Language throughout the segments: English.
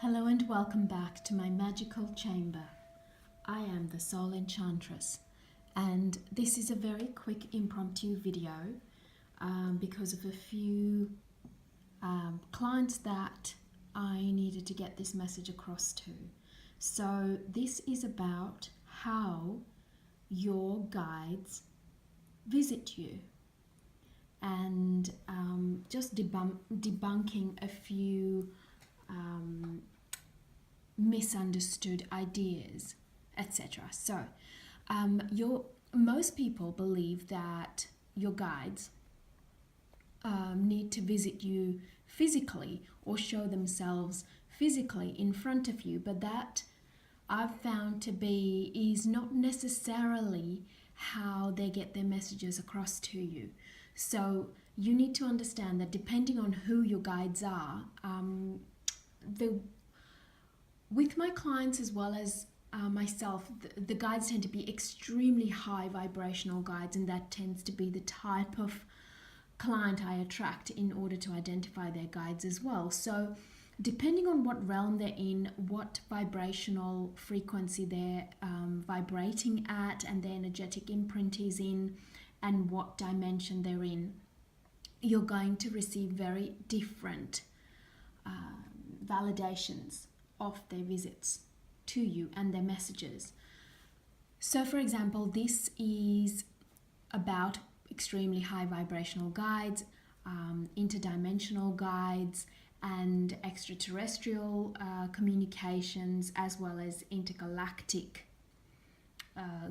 Hello and welcome back to my magical chamber. I am the Soul Enchantress, and this is a very quick impromptu video because of a few clients that I needed to get this message across to. So this is about how your guides visit you, and just debunking a few misunderstood ideas, etc. So, most people believe that your guides need to visit you physically or show themselves physically in front of you, but that I've found to be is not necessarily how they get their messages across to you. So you need to understand that depending on who your guides are, with my clients as well as myself, the guides tend to be extremely high vibrational guides, and that tends to be the type of client I attract in order to identify their guides as well. So depending on what realm they're in, what vibrational frequency they're vibrating at, and their energetic imprint is in, and what dimension they're in, you're going to receive very different validations of their visits to you and their messages. So for example, this is about extremely high vibrational guides, interdimensional guides, and extraterrestrial communications, as well as intergalactic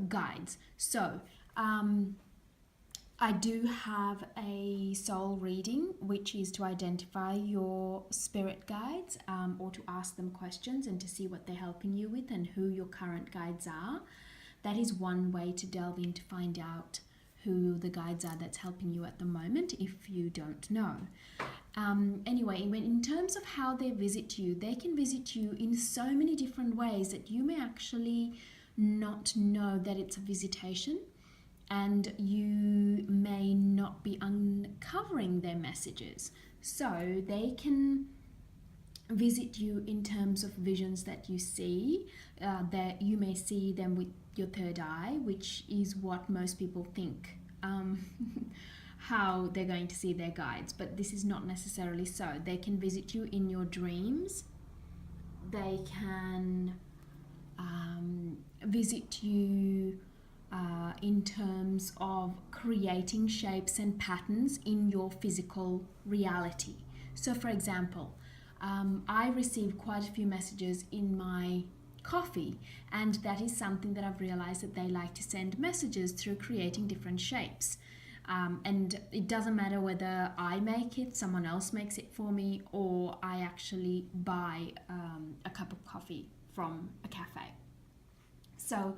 guides. So I do have a soul reading, which is to identify your spirit guides, or to ask them questions and to see what they're helping you with and who your current guides are. That is one way to delve in to find out who the guides are that's helping you at the moment, if you don't know. Anyway, in terms of how they visit you, they can visit you in so many different ways that you may actually not know that it's a visitation, and you may not be uncovering their messages. So they can visit you in terms of visions that you see, that you may see them with your third eye, which is what most people think how they're going to see their guides, but this is not necessarily so. They can visit you in your dreams. They can visit you in terms of creating shapes and patterns in your physical reality. So for example, I receive quite a few messages in my coffee, and that is something that I've realized that they like to send messages through creating different shapes. And it doesn't matter whether I make it, someone else makes it for me, or I actually buy a cup of coffee from a cafe. So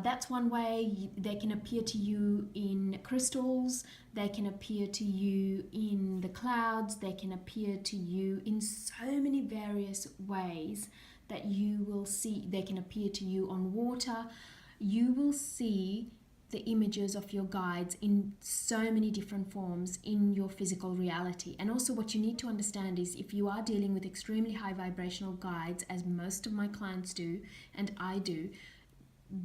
that's one way. They can appear to you in crystals, they can appear to you in the clouds, they can appear to you in so many various ways that you will see. They can appear to you on water. You will see the images of your guides in so many different forms in your physical reality. And also what you need to understand is, if you are dealing with extremely high vibrational guides, as most of my clients do, and I do,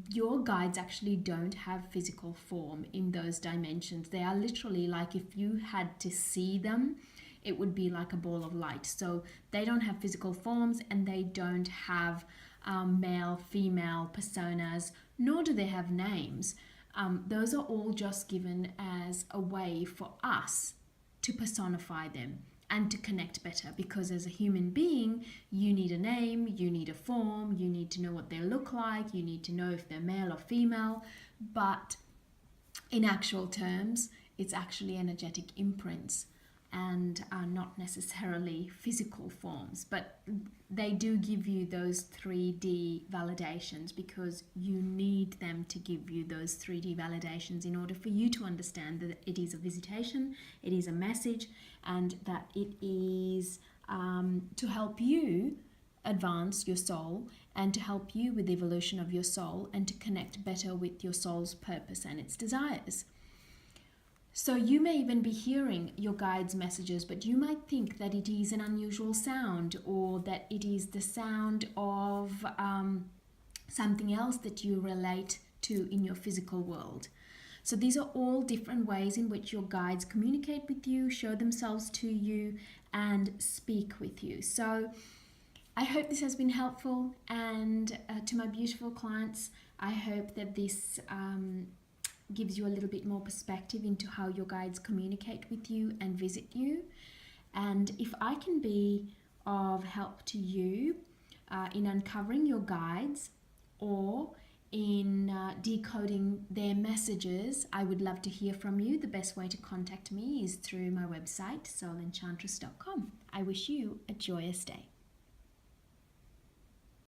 your guides actually don't have physical form in those dimensions. They are literally like, if you had to see them, it would be like a ball of light. So they don't have physical forms, and they don't have male, female personas, nor do they have names. Those are all just given as a way for us to personify them and to connect better, because as a human being, you need a name, you need a form, you need to know what they look like, you need to know if they're male or female, but in actual terms, it's actually energetic imprints and are not necessarily physical forms, but they do give you those 3D validations, because you need them to give you those 3D validations in order for you to understand that it is a visitation, it is a message, and that it is to help you advance your soul and to help you with the evolution of your soul and to connect better with your soul's purpose and its desires. So you may even be hearing your guides' messages, but you might think that it is an unusual sound, or that it is the sound of something else that you relate to in your physical world. So these are all different ways in which your guides communicate with you, show themselves to you, and speak with you. So I hope this has been helpful, and to my beautiful clients, I hope that this gives you a little bit more perspective into how your guides communicate with you and visit you. And if I can be of help to you in uncovering your guides or in decoding their messages, I would love to hear from you. The best way to contact me is through my website, soulenchantress.com. I wish you a joyous day.